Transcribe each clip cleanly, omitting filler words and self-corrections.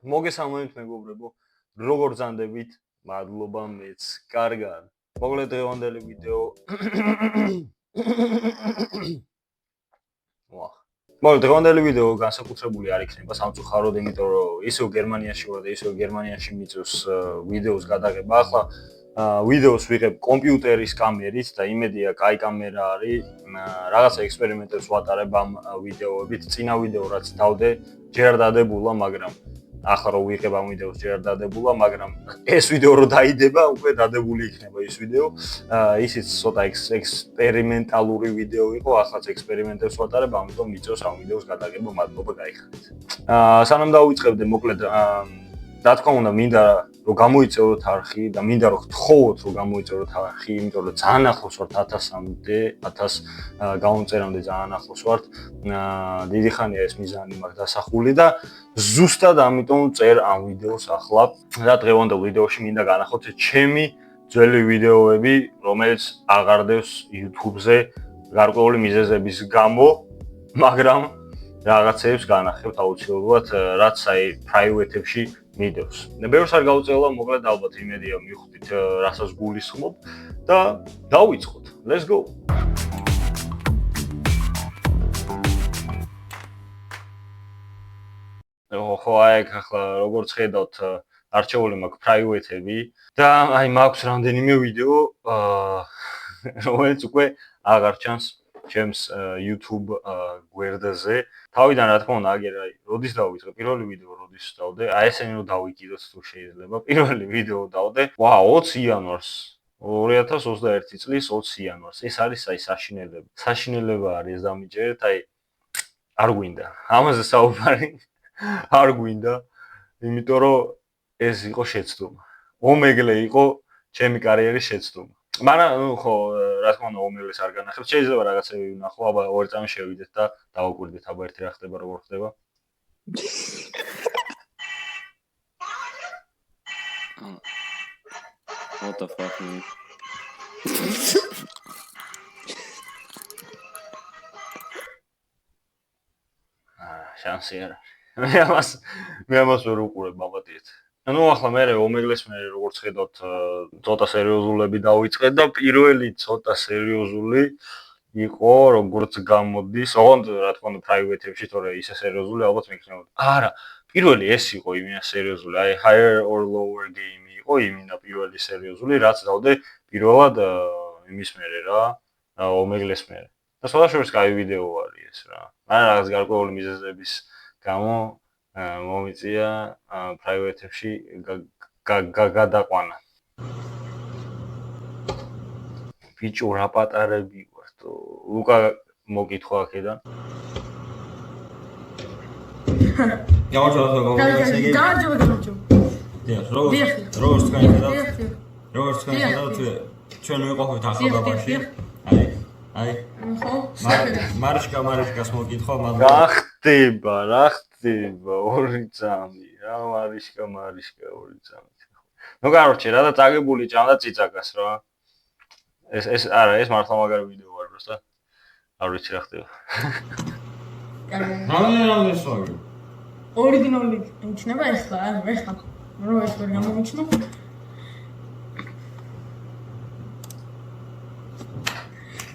მოგესალმებით მეგობრებო, როგორ ბრძანდებით? მადლობა მეც, კარგად. მოკლედ დღევანდელი ვიდეო მოკლედ დღევანდელი ვიდეო განსაკუთრებული არ იქნება სამწუხაროდ, იმიტომ რომ ისევ გერმანიაში ვარ და ისევ გერმანიაში მიწევს ვიდეოს გადაღება. ახლა ვიდეოს ვიღებ კომპიუტერის კამერით და იმედია, კაი კამერა არის. რაღაცა ექსპერიმენტებს ვატარებ ამ ვიდეოებით. წინა ვიდეო რაც დავდე, ჯერ არ დადებულა, მაგრამ ახლა რო ვიღებ ამ ვიდეოს ჯერ არ დადებულა, მაგრამ ეს ვიდეო რო დაიდება, უკვე დადებული იქნება ის ვიდეო. ისიც ცოტა ექსპერიმენტალური ვიდეო იყო, ახაც ექსპერიმენტებს ვატარებ, ამიტომ მიწევს ამ ვიდეოს გადაღება, მადლობა გაიხარეთ. სანამ დავიწყებდე, მოკლედ რა თქმა უნდა, მინდა რომ გამოიწეროთ არხი და მინდა რომ გთხოვოთ რომ გამოიწეროთ არხი, იმიტომ რომ ძალიან ახლოს ვართ 1000-მდე, 1000 გამომწერამდე ძალიან ახლოს ვართ. დიდი ხანია ეს მიზანი მაქვს დასახული და ზუსტად ამიტომ წერ ამ ვიდეოს ახლა. და დღევანდელ ვიდეოში მინდა განახოთ ჩემი ძველი ვიდეოები, რომელიც აღარდევს YouTube-ზე გარკვეული მიზეზების გამო, მაგრამ რაღაცებს განახებთ აუცილებლად, რაც აი private-ებში მიდევს. ბევრს არ გავუწევლა, მოკლედ ალბათ იმედია მივხვდით რასაც გულისხმობ და დავიწყოთ. Let's go. ხო, აი ახლა როგორც ხედავთ, არჩეული მაქვს private-ები და აი მაქვს რამდენიმე ვიდეო, რომელიც უკვე აღარ ჩანს ჩემს YouTube გვერდზე. თავიდან რა თქმა უნდა, აგერ აი, როდის დავიწყე პირველი ვიდეო, როდის დავდე, აი ესენი რომ დავიკიდოთ თუ შეიძლება. პირველი ვიდეო დავდე, 20 იანვარს, 2021 წლის 20 იანვარს. ეს არის აი საშინელება. საშინელება არის ეს დამიჯერეთ, აი არ გვინდა. ამაზე საუბარი არ გვინდა, იმიტომ რომ ეს იყო შეცდომა. ომეგლე იყო ჩემი კარიერის შეცდომა. მაგრამ ხო, რა თქმა უნდა, ომეგლეს არ განახებთ. შეიძლება რაღაცები ვნახო, აბა 2 წამი შევიდეთ და დავაკვირდეთ, აბა ერთი რა ხდება, როგორ ხდება. What the fuck, man? შანსი არ არის. მე ამას ვერ უყურებ, მაბატიეთ. ანუ ახლა მე ომეგლეს მე როგორც ხედავთ, ცოტა სერიოზულები დავიწყე და პირველი ცოტა სერიოზული იყო, როგორც გამოდის, ოღონდ რა თქმა უნდა private-ებში, თორე ისე სერიოზული ალბათ მეკნებოდა. არა, პირველი ეს იყო იმინა სერიოზული, აი higher or lower game იყო იმინა პირველი სერიოზული, რაც დავდე პირველად იმის მერე რა, ომეგლეს მერე. და სხვადასხვა კაი ვიდეო არის ეს რა. მაგრამ რაღაც გარკვეული მიზეზების გამო მომიწია private-ებში გადაყვანა. ბიჭო, რა პატარები ვართ. ლუკა მოკითხვა აქედან. როგორც თქვენ ჩვენ ვიყოფით ახალგაზრდობაში. აი. ხო. მარიშკას მოკითხვა, მაგრამ რა ხდება? 2 წამი. რა მარიშკა 2 წამი. ნუ კაროჩე, რა და წაგებული ჭამდა ციცაკას რა. ეს არა, ეს მართლა მაგარი ვიდეო არის პროსტა. არ ვიცი რა ხდება. რამდენი სვაგი? ორიგინალი იმჩნევა ახლა, ახლა. რო ეს ვერ გამომიჩნო.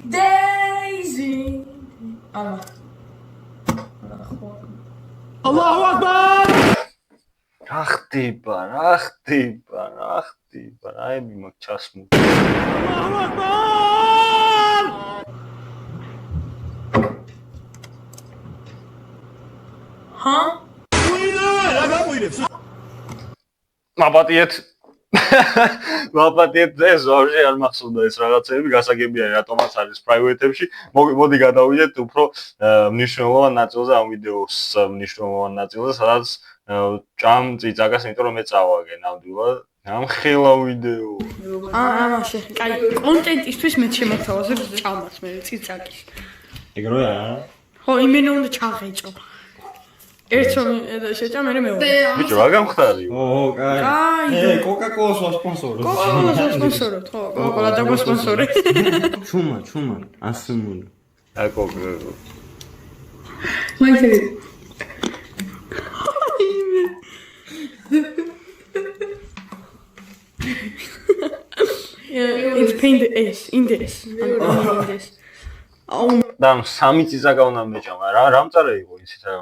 Daisy. Allahu Akbar! რა ხდება? აი მიმაქ ჩასმო. Allahu Akbar! ჰა? რა გამოირებს? მაპატიეთ ეს ვარჯი არ მახსოვდა ეს რაღაცები, გასაგებია რატომაც არის private-ებში. მოდი გადავიდეთ უფრო მნიშვნელოვან ნაწილზე, ამ ვიდეოს მნიშვნელოვან ნაწილზე, სადაც ჭამ ციცაკას, იმიტომ რომ მე წავაგე ნამდვილად. ამხელა ვიდეო. ამაში, კაი, კონტენტისთვის მე შემოთავაზე ჭამას მე ციცაკის. ეგ როა? ხო, იმენა უნდა ჩაღეჭო. ერთო შეჭა მე მეორე. ბიჭო, რა გამხდარი? კაი. კაი. Coca-Cola-ს ვასპონსორებ. Coca-Cola-ს ვასპონსორებ, ხო, Coca-Cola დაგვასპონსორე. ჩუმა, ასმული. აი Coca-Cola. მაინტერესებს. It's pain the S, in the S. აუ და სამი წიწაკა უნდა მეჭამა. რა მწარე იყო ისიც რა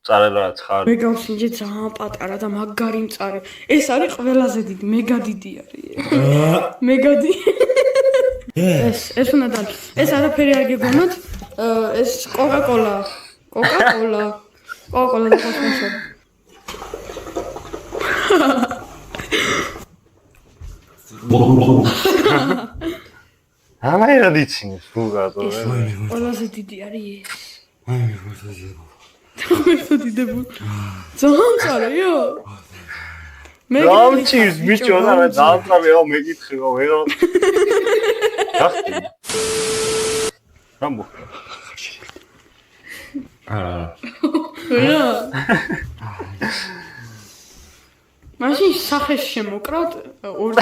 წარება რაც ხარ. მე გავსინჯე ძალიან პატარა და მაგარი მწარე. ეს არის ყველაზე დიდი, მეგა დიდი არის. მეგა დიდი. ეს უნდა და ეს არაფერი არ გეგონოთ. ეს კოკა-კოლა. კოკა-კოლა. კოკა-კოლა და სპონსორი. ამაერად იცინებს თუ გატო. ყველაზე დიდი არის ეს. ყველაზე დიდებული. ძალიან მწარეო. მე გამჭირს ბიჭო და მე დაამწრებეო მეკითხება ვეღარ. გახდი. რამბო. რა? მაშინ სახეს შემოკრავთ ორ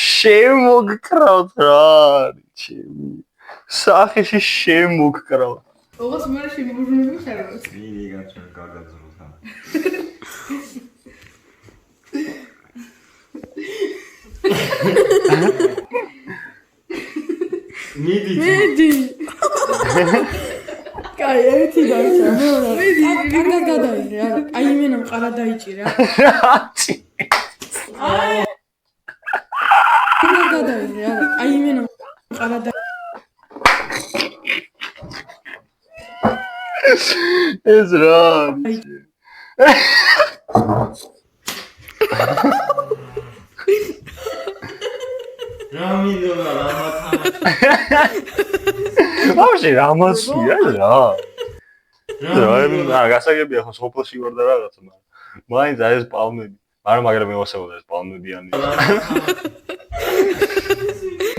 შემოგკრავთ რა ჩემი სახეში შემოგკრავთ ოღონდ მე შემოგურნები ხარავს ვირი გაჩენ გარდაძროთა მიდი კაი ერთი დაიჭა კარგად გადაიღე აი იმენა მყარა დაიჭირა კარგად გადაიღე აი იმენა მყარა და ეს რა რამიდო და რამათან ვაფშე რამასია რა რა გასაგებია ხო სოფელში ვარ და რაღაცა მაინც არის პალმები მაგრამ მევასებოდა ეს პალმებიანი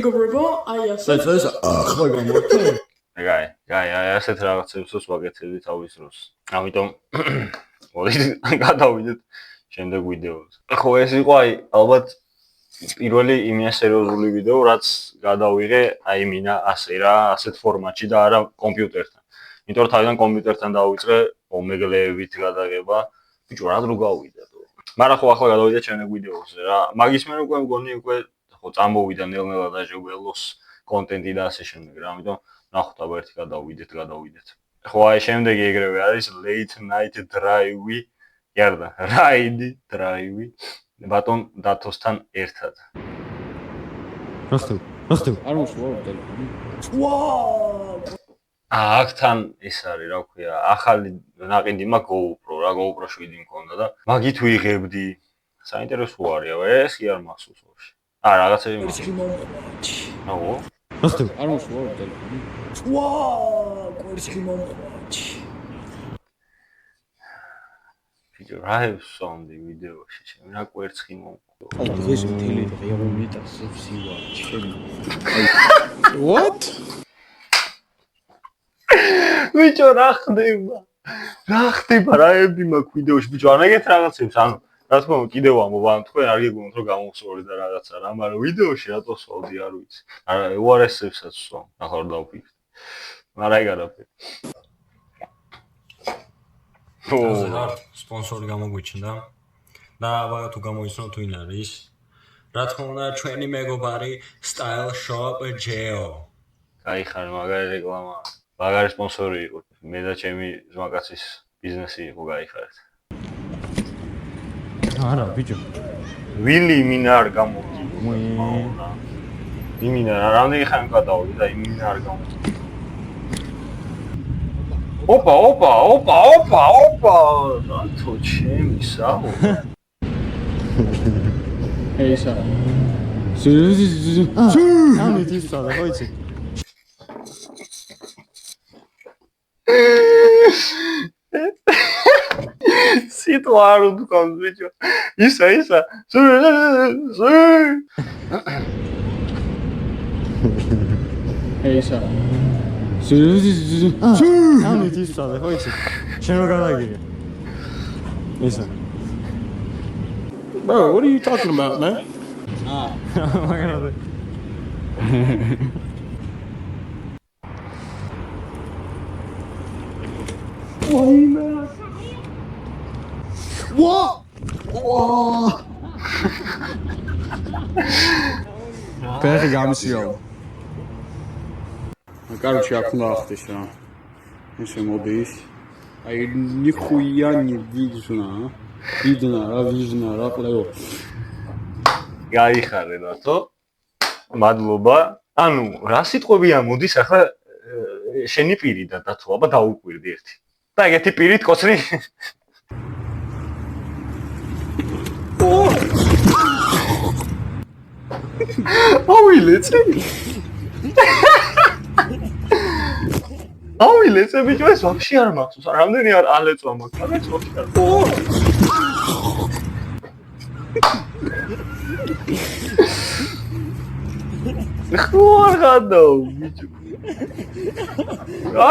გობრებო აი ასე ეს ახლა გამორთე გაი ასეთ რაღაცებს ვაკეთებდი თავის დროს ამიტომ მოდით გადავიდეთ შემდეგ ვიდეოზე ხო ეს იყო აი ალბათ პირველი იმია სერიოზული ვიდეო რაც გადავიღე აი მინა ასე რა ასეთ ფორმატში და არა კომპიუტერთან იმიტომ რომ თავიდან კომპიუტერთან დავიწყე ომეგლეებით გადაღება ბიჭო რა დრო გავიდა მაგრამ ხო ახლა გადავიდეთ შემდეგ ვიდეოზე რა მაგის მე უკვე მგონი უკვე ხო წამოვიდა ნელ-ნელა დაჟეველოს კონტენტი და ასე შემდეგ რა ამიტომ ნახოთ აბა ერთი გადავიდეთ ხო აი შემდეგი ეგრევე არის late night drive იარდა ride drive ბატონ დათოსთან ერთად. რასტევ. არ მოსულა ტელეფონი. აქთან ეს არის, რა ქვია, ახალი ნაყინდი მაგ GoPro, რა GoPro 7 მქონდა და მაგით ვიღებდი. საინტერესო არისო, ეს კი არ მახსოვს ვაფშე. რაღაცები მახსოვს. აუ. რასტევ. არ მოსულა ტელეფონი. კვერცხი მომყვაჩი. რაებს სონდი ვიდეოში ჩემი რა კვერცხი მომყვა. აი დღეს მთელი დღე მომიტასებს ივა ჩემი. What? ბიჭო რა ხდება რაები მაქვს ვიდეოში ბიჭო არ მეგეთ რაღაცებს ანუ რა თქმა უნდა კიდევ ამბობ ან თქვენ არ გეგონოთ რომ გამოვსწორეთ და რაღაცა რა მაგრამ ვიდეოში რატო სვავდი არ ვიცი. არა უარესებსაც სვამ ახლა რომ დავფიქრე. მაგრამ აი გარაფერი. სპონსორი გამოგვიჩნდა და აბა თუ გამოიცნო თუ ვინ არის რა თქმა უნდა ჩვენი მეგობარი Style Shop Geo აი ხარ მაგარი რეკლამა მაგარი სპონსორი იყო მე და ჩემი ზმაკაცის ბიზნესი იყო გაიხარეთ არა ბიჭო ვილი მინა არ გამოვდი იმინა რამდენი ხანი გადავდი და იმინა არ გამოვდი Opa! Rato ჩემი საო. ეისა. ამით ისწავლა, ხო იცი? სიტყვა არ ვთქვამს ბიჭო. ისა. ეისა. ამით ისწავლე, ხო იცი? შენ რო გადაგიგე. ისა. Bro, what are you talking about, man? მაგარადე. ფეხი გამისიაო. Короче, აქ უნდა ახდეს რა. ესე მოდის. აი ნიხუია ვიძნა რა ყლეო. გაიხარე რატო? მადლობა. ანუ რა სიტყვებია მოდის ახლა შენი პირი და დათო აბა დაუკვირდი ერთი. და ეგეთი პირით კოცრი ავილეცე ბიჭო ეს ვაფშე არ მახსოვს რამდენი არ ალეწვა მაქვს მაგრამ ეს ვაფშე არ ხوار გადაო ბიჭო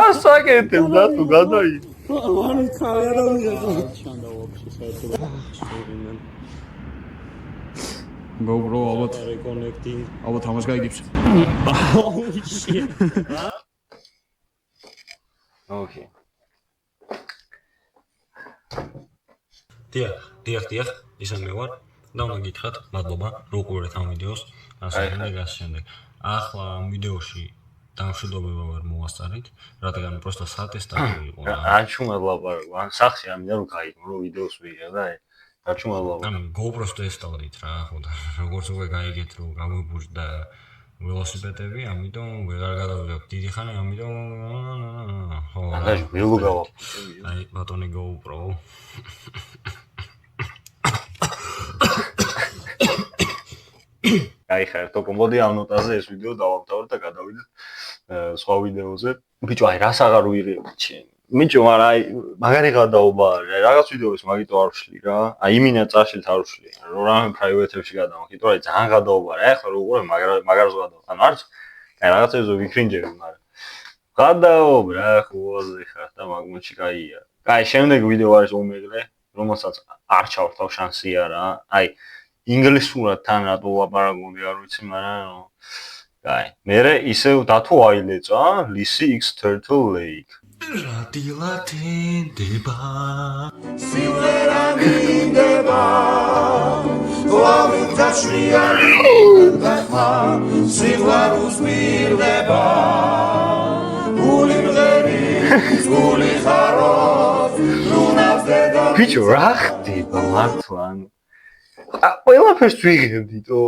ასაკეთებ და თუ გადაი მან ხარ არა მიღება ჩანდა ვაფშე საერთოდ GoPro ალბათ reconnecting ალბათ ამას გაიგებს ოკეი დიახ ისე მე ვარ და უნდა გითხრათ მადლობა რო ყურეთ ამ ვიდეოს ასე შემდეგ ახლა ამ ვიდეოში დამშვიდობება ვარ მოვასწარით რადგან просто სატესტატო იყო რა ჩუმად ლაპარაკო ან სახში ამიდან რომ გაიგო რომ ვიდეოს ვიღე და რა ჩუმად ლაპარაკო ანუ GoPro-ს ტესტავდით რა ხო და როგორც უკვე გაიგეთ რომ გამოგბურდა ველოსიპედები ამიტომ ვეღარ გადავიღებ დიდი ხანი ამიტომ ხო და ველო გავა აი ბატონი GoPro აი ხარ თქო მოდი ამ ნოტაზე ეს ვიდეო დავამთავროთ და გადავიდეთ სხვა ვიდეოზე ბიჭო აი რას აღარ ვიღებ ჩემ მიჭო არა აი მაგარი გადაობა რაღაც ვიდეოებს მაგიტო არ ვშლი რა აი იმინა წაშილთ არ ვშლი რომ რამე პრაივეტებში გადავახი თორე ძალიან გადაობა რა ახლა როგორ მაგარს გადავა ანუ არც აი რაღაცებზე ვიქრინჯები მაგრამ გადაობ რა ხოზე ხარ და მაგმოჩი კაია კაი შემდეგ ვიდეო არის უმეგრე რომელსაც არ ჩავთავ შანსია რა აი ინგლისურად თან რატო ლაპარაკობდი არ ვიცი მაგრამ კაი მერე ისევ დათო აილეწა ლისი X Turtle Lake რადილათენდება სიმღერა მინდება ვამიწაშრიანი და სიმღერას მირდება გული მღერის გული ხაროს რუნავს დედა ბიჭო რა ხდება მართლა ანუ ყველაფერს ვიღებდითო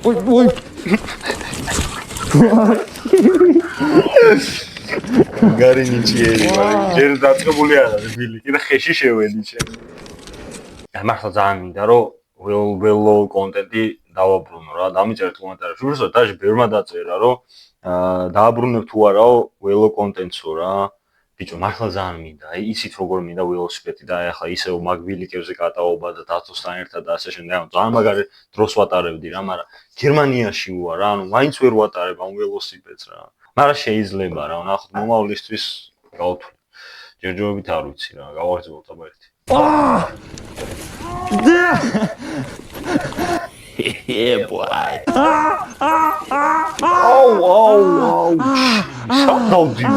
ой გარინიჩიერი მაგრამ ჯერ დაწყებული არ არის ბილი კიდე ხეში შევედი ჩემ მართლა ძალიან მინდა რომ ველო კონტენტი დავაბრუნო რა დამიწერეთ კომენტარებში უბრალოდ დაჟე ბევრმა დაწერა რომ დააბრუნებ თუ არაო ველო კონტენტსო რა ბიჭო მართლა ძალიან მინდა აი იცით როგორ მინდა ველოსიპედი და ახლა ისევ მაგვილიკებზე გადაობა და დათოსთან ერთად და ასე შემდეგ ანუ ძალიან მაგარი დროს ვატარებდი რა მაგრამ გერმანიაში ვარ რა ანუ მაინც ვერ ვატარებ ამ ველოსიპედს რა მაგრამ შეიძლება რა ნახოთ მომავლისთვის გავთვლი ჯერჯერობით არ ვიცი რა გავაგრძელოთ აბა ერთი Yeah boy Oh Something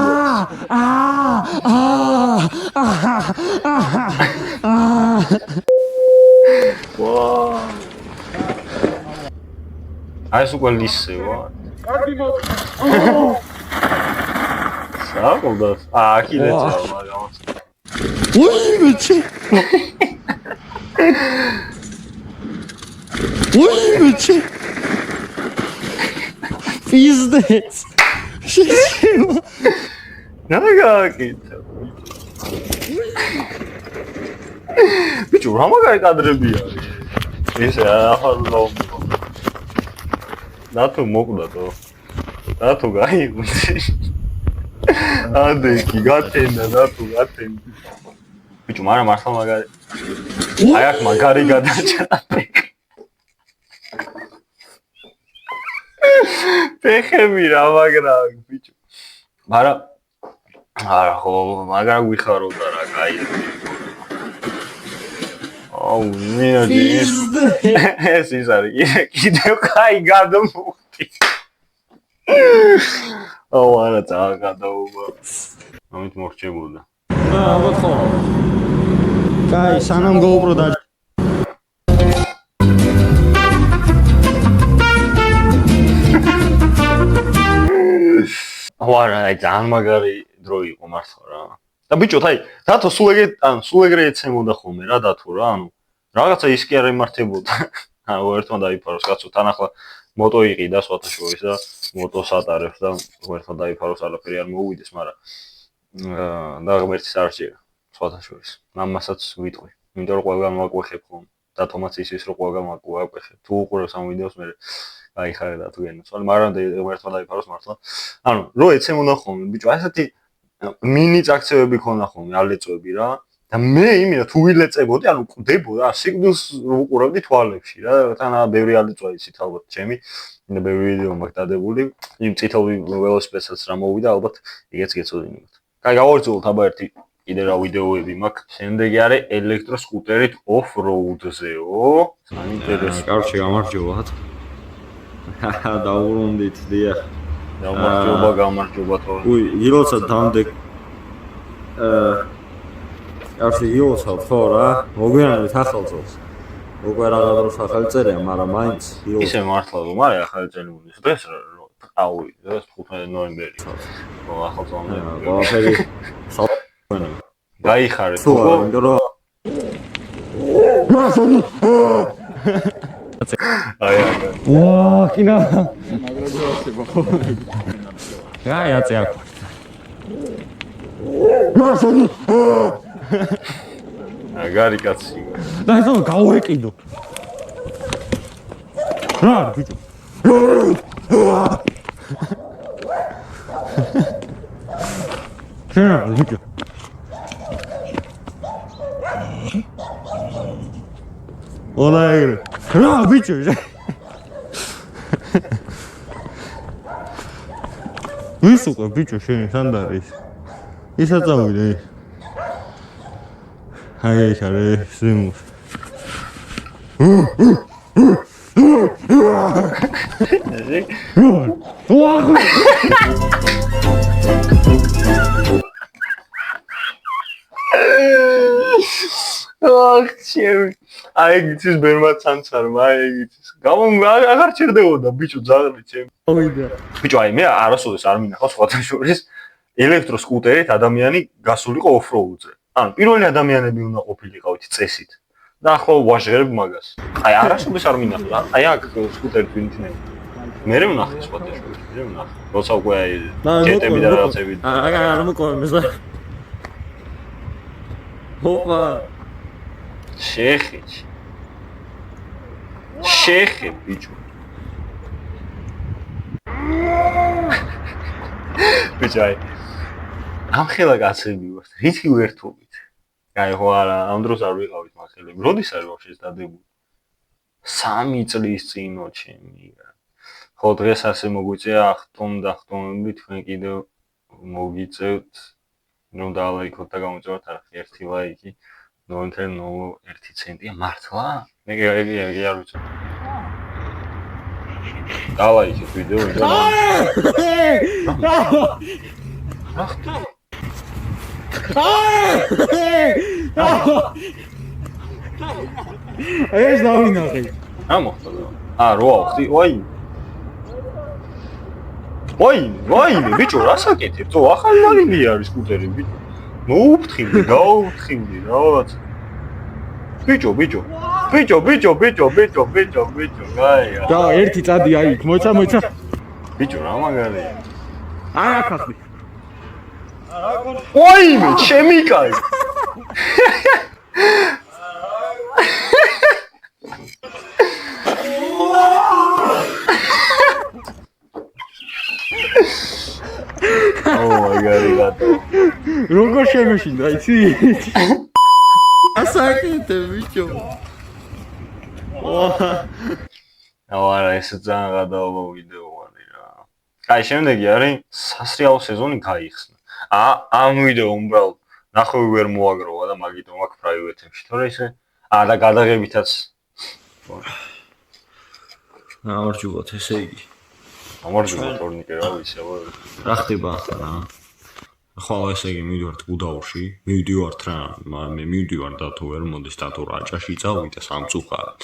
Wow Ai su quel liceo Sacoldas aqui legal ой бече ой бече пиздец Шишима ნაგაკითა ბიჭო რა მაგარი კადრებია ესე ახალო დათო მოკვდათო დათო გაიგუცი ანდექი გათენდა დათო გათენდა ბიჭო მაგრამ მართლა მაგარი აი აქ მაგარი გადაჭრა ფეხები რა მაგრა ბიჭო მაგრამ არა ხო მაგრამ ვიხარობდა რა კაი აუ მინადი ეს ის არის კიდევ კაი გადმოვხდი არა ძალიან გადაუვა. ამით მორჩებოდა. ალბათ ხო. კაი, სანამ GoPro და არა, აი ძალიან მაგარი დრო იყო მართლა რა. და ბიჭოთ, აი, დათო სულ ეგრე ეცემოდა ხოლმე რა დათო რა, ანუ რაღაცა ის კი არ ემართებოდა. ანუ ერთმა დაიფაროს კაცო, თან ახლა მოტო იყიდა სხვათა შორის და მოტოს ატარებს და ერთმა დაიფაროს არაფერი არ მოუვიდეს, მაგრამ და ღმერთის არ შეერა სხვათა შორის. ამასაც ვიტყვი. იმიტომ რომ ყველგან ვაკვეხებ ხოლმე. დათომაც ის რომ ყველგან ვაკვეხებ. თუ უყურებს ამ ვიდეოს მე აიხარე და თუ გენაცვალე, მაგრამ ერთმა დაიფაროს მართლა. ანუ რო ეცემოდა ხოლმე, ბიჭო, აი ესეთი მინი წაქცევები ქონდა ხოლმე, ალეწვები რა. და მე იმენა თუ ვილეწებოდი, ანუ კვდებოდა, სიგნალს უყურავდი თვალებში რა. თან ბევრი ალეწვა იცით ალბათ ჩემი. და ბევრი ვიდეო მაქვს დადებული. იმ წითელ ველოსიპედსაც რა მოვიდა, ალბათ იგეც გეცოდინებათ. კაი, გავავრცელოთ აბა ერთი კიდე რა ვიდეოები მაქვს. შემდეგი არის ელექტროსკუტერით off-road-ზეო. საინტერესო. კარჩე გამარჯობათ. დაუბრუნდით, დიახ. გამარჯობა თო. უი, ილოცა დამდეგ კარჩე ილოცა ხო რა. მოგვიანებით ახალ წელს. უკვე რაღაც დროს ახალი წერია, მაგრამ მაინც ისე მართლა რომ არის ახალი წელი უნდა. დღეს აუი, დღეს 15 ნოემბერი. ხო, ახალ წელამდე. ყველაფერი გაიხარე ხო, იმიტომ რომ აი ვა, კინა. აი, აწე აქ. გარი კაცი. და ეს გავუეკიდო. რა, ბიჭო. რა, ბიჭო. ოლა ეგრე. რა, ბიჭო. ის უკვე ბიჭო შენ სანდ არის. ისა წავიდე. აი ხარე სიმუს. აх, ჩემი. აი გიცის ბერმაც ანცარმა, აი გიცის. აღარ ჩერდებოდა ბიჭო ძაღლი ჩემი. ავიდა. ბიჭო, აი მე არასოდეს არ მინახავს სხვათა შორის ელექტროსკუტერით ადამიანი გასულიყო off-road-ზე. ანუ პირველი ადამიანები უნდა ყოფილიყავით წესით. და ახლა ვაჟღერებ მაგას. აი არასოდეს არ მინახავს. აი აქ სკუტერით ვინთინები. მე ვნახე სხვათა შორის, მე ვნახე. როცა უკვე აი ჯეტები და რაღაცები. არ მოყვება მე. ოპა. შეხე ბიჭო. ბიჭო აი ამხელა კაცები ვართ, რითი ვერთობით. აი ხო არა, ამ დროს არ ვიყავით მახელები. როდის არის ვაფშე დადებული? 3 წლის წინო ჩემი. ხო დღეს ასე მოგვიწია ახტომები თქვენ კიდევ მოგიწევთ რომ დალაიქოთ და გამოწევთ ერთი ლაიქი 0.01 ცენტია მართლა? მე ეგ არ ვიცი. დალაიქეთ ვიდეო და ეს დავინახე. რა მოხდა? რო ავხდი, ვაიმე, ბიჭო, რა საკეთებ? თო ახალი მაგინი არის სკუტერი, ბიჭო. მოუფთხილდი, გაუფთხილდი, რაღაც. ბიჭო. გაია. და ერთი წადი აი, მოიცა. ბიჭო, რა მაგარია. აი აქ ახდი. ვაიმე, ჩემი კაი. როგორ შემეშინდა, იცი? ასაკეთე ბიჭო. არა, ეს ძალიან გადაობა ვიდეოა რა. აი, შემდეგი არის სასრიალო სეზონი გაიხსნა. ამ ვიდეო უბრალოდ ნახვევი ვერ მოაგროვა და მაგიტომ აქ პრაივეტებში, თორე ისე და გადაღებითაც გამარჯობათ, ესე იგი. გამარჯობა თორნიკე რა ვიცი აბა რა ხდება ახლა რა? ახლა ესე იგი მივიდივართ გუდაურში, მივიდივართ რა, მე მივიდივარ და თუ ვერ მოდის და თუ რაჭაში წავიდე სამწუხაროდ.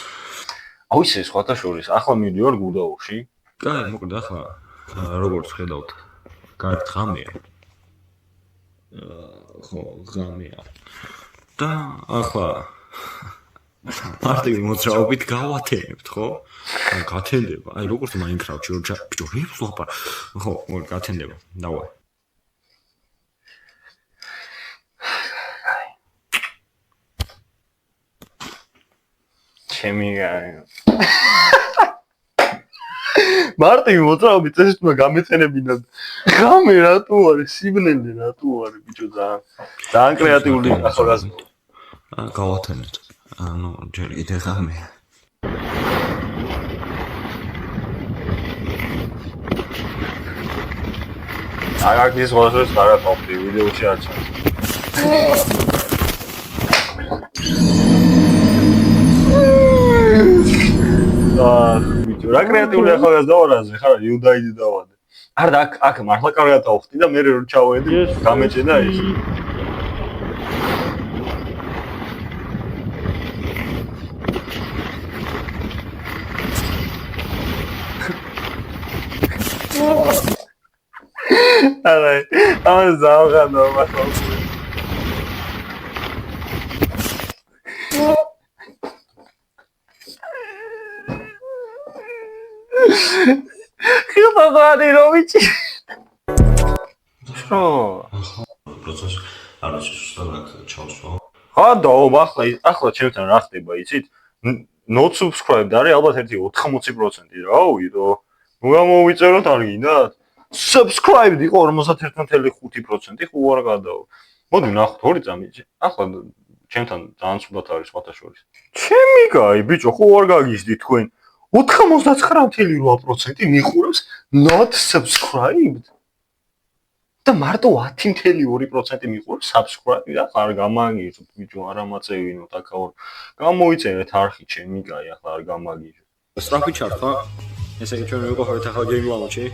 აუის ეს სხვათა შორის ახლა მივიდივარ გუდაურში კაი, მოკლედ ახლა როგორც ხედავთ, კარგ ღამეა. ხო, ღამეა. და ახლა მარტივი მოძრაობით გავათენებთ, ხო? გათენდება. აი როგორც Minecraft-ში რო ბიჭო, რებს ლაპარ. ხო, გათენდება. დავაი. ჩემი მარტივი მოძრაობით ეს თქმა გამეცენებინა ღამე რატო არის სიბნელე რატო არის ბიჭო ძალიან კრეატიული ახალგაზრდა გავათენეთ. ანუ ჯერ კიდე ღამეა. აგაკის ღოსოს გარატოპდი ვიდეოში არჩა ბიჭო რა კრეატიული ახალგაზრდა ვარ აზე ხარ იუდაიდი დავადე არ და აქ მართლა კარგად ავხდი და მე რო ჩავედი გამეჭედა ის არა ამას დავღანო მართლა ხილბაბადი როვიჩი შო პროცესი არ არის უბრალოდ ჩავსვა. ხადო ახლა ჩემთან რა ხდება იცით not subscribe არის ალბათ ერთი 80% რა ვიდო ნუ გამოვიწეროთ არ გინდათ subscribe იყო 51.5% ხო არ გადაო მოდი ნახოთ ორი წამი ახლა ჩემთან ძალიან ცუდად არის სხვათა შორის ჩემი კაი ბიჭო ხო არ გაგიზდი თქვენ 99.8% მიყურებს not subscribed და მარტო 10.2% მიყურებს subscribe და არ გამაგიჟოთ ბიჭო არა მაწევინოთ აქაურ გამოიწერეთ არხი ჩემი კაი ახლა არ გამაგიჟოთ სწრაფი ჩართვა ესე იგი ჩვენ მივიყვებით ახლა game launch-ში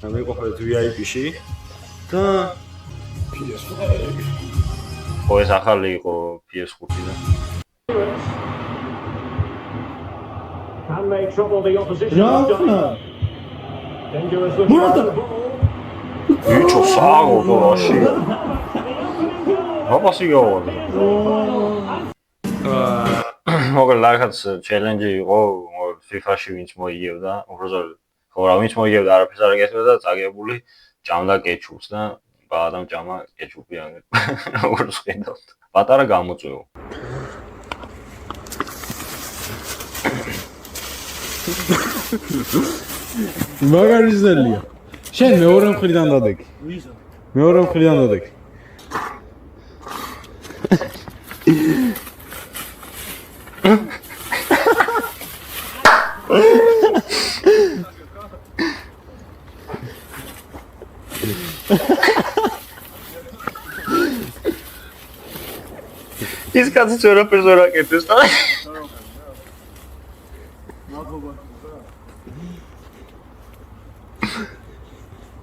და მივიყვებით VIP-ში და PS5 ხო ეს ახალი იყო PS5-დან Can they trouble the opposition? Dangerous with ბიჭო საღო რაში აბასი გავადა მოგერ ლაგაც ჩელენჯი იყო FIFA-ში ვინც მოიგებდა უბრალოდ ხო რა ვინც მოიგებდა არაფერს არ გესმოდა წაგებული ჭამდა კეჩუპს და ბადამ ჭამა კეჩუპი აგერ როგორც ხედავთ პატარა გამოწვეო მაგარი ზელია შენ მეორე მხრიდან დადეგი მეორე მხრიდან დადეგი ის კაცი ჩვენაფერს ვერ აკეთებს და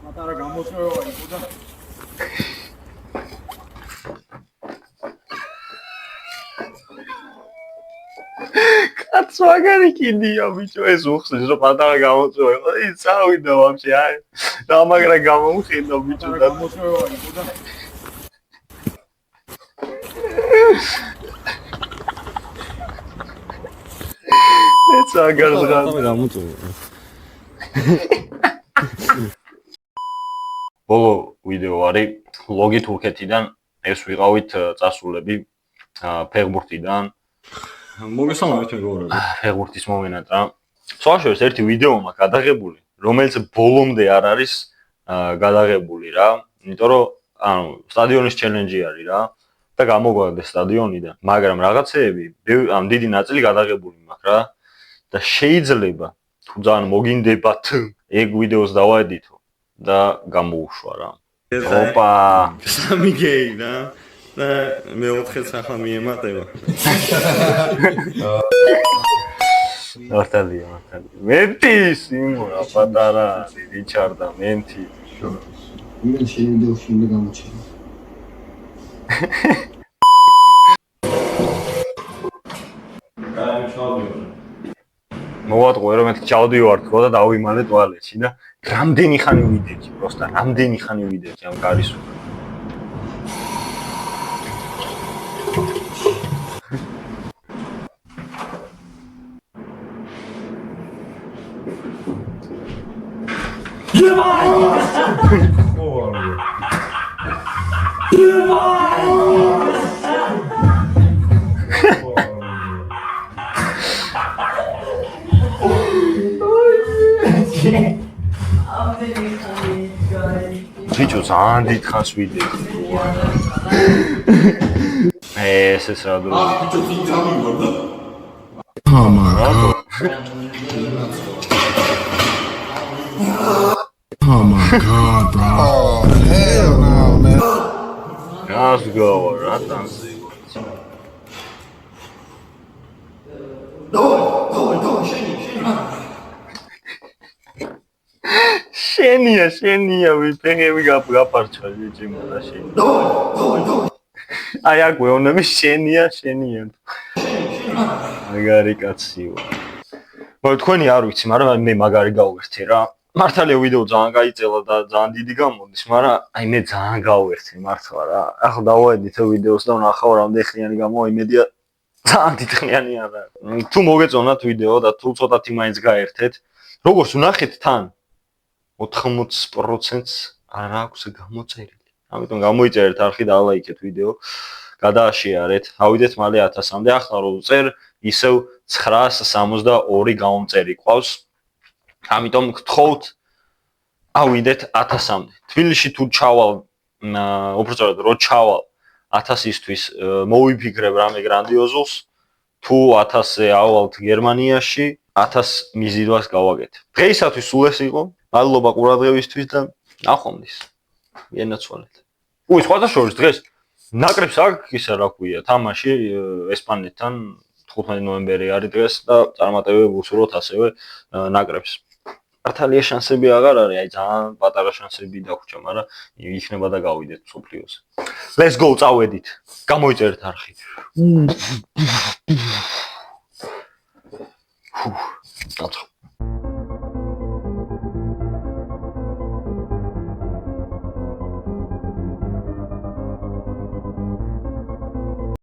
მატარა გამოწვევა იყო და კაც მაგარი კიდია ბიჭო ეს უხსნის რომ პატარა გამოწვევა იყო ის წავიდა ვაფშე აი და მაგრა გამომხედა ბიჭო და გამოწვევა იყო და ეს აგარზღა გამოწვევა ბოლო ვიდეო არის ლოგი თურქეთიდან ეს ვიყავით წასულები ფეხბურთიდან მოგესალმებით მეგობრებო ფეხბურთის მომენატრა სხვაშორის ერთი ვიდეო მაქვს გადაღებული რომელიც ბოლომდე არ არის გადაღებული რა იმიტომ რომ ანუ სტადიონის ჩელენჯი არის რა და გამოგვაგდეს სტადიონიდან მაგრამ რაღაცეები ამ დიდი ნაწილი გადაღებული მაქვს რა და შეიძლება თუ ძალიან მოგინდებათ ეგ ვიდეოს დავაედიტო და გამოუშვა რა ოპა სამი გეი რა და მე 4-ს ახლა მიემატება მართალია. მენტის იმურა პატარა რიჩარდა მენტი. იმენ შევიდეოში უნდა გამოჩენო. მოვატყუე რომ მეთქი ჩავდივარ თქო და დავიმალე ტუალეტში და რამდენი ხანი ვიდექი, პროსტა რამდენი ხანი ვიდექი ამ კარის უკან. ბიჭო ძალიან დიდხანს ვიდექი. ესეც რა დრო. ბიჭო წინ წამივარ და Oh my god, bro. Oh hell no man. Let's go. რა ტანზე. შენია ვიფეხები გაპარჩა ჯიმოდა შენი. აი აქ ვეონები შენია. მაგარი კაციო. თქვენი არ ვიცი, მაგრამ მე მაგარი გავერთე რა. მართალია ვიდეო ძალიან გაიწელა და ძალიან დიდი გამოდის, მაგრამ აი მე ძალიან გავერთე მართლა რა. ახლა დავაედით ვიდეოს და ვნახავ რამდენი ხნიანი გამოიმედია. ძალიან დიდხნიანი არა. თუ მოგეწონათ ვიდეო და თუ ცოტათი მაინც გაერთეთ, როგორც ვნახეთ თან 80%-ს არ აქვს გამოწერილი. ამიტომ გამოიწერეთ არხი და ალაიქეთ ვიდეო. გადააშიარეთ. ავიდეთ მალე 1000-მდე. ახლა რო წერ ისევ 962 გამომწერი ყავს. ამიტომ გთხოვთ ავიდეთ 1000-მდე. თბილისში თუ ჩავალ, უბრალოდ რო ჩავალ 1000-ისთვის მოვიფიქრებ რამე გრანდიოზულს. თუ 1000-ზე ავალთ გერმანიაში, 1000 მიზიდვას გავაკეთებ. დღეისათვის სულ ეს იყო. მადლობა ყურადღებისთვის და ნახვამდის. ვიენაცვალეთ. სხვათა შორის დღეს ნაკრებს აქვს ისა რა ქვია, თამაში ესპანეთთან 15 ნოემბერი არის დღეს და წარმატებები ვუსურვოთ ასევე ნაკრებს. მართალია შანსები აღარ არის, აი ძალიან პატარა შანსები დაგვრჩა, მაგრამ იქნება და გავიდეთ მსოფლიოზე. Let's go, წავედით. გამოიწერეთ არხი. ნაცხ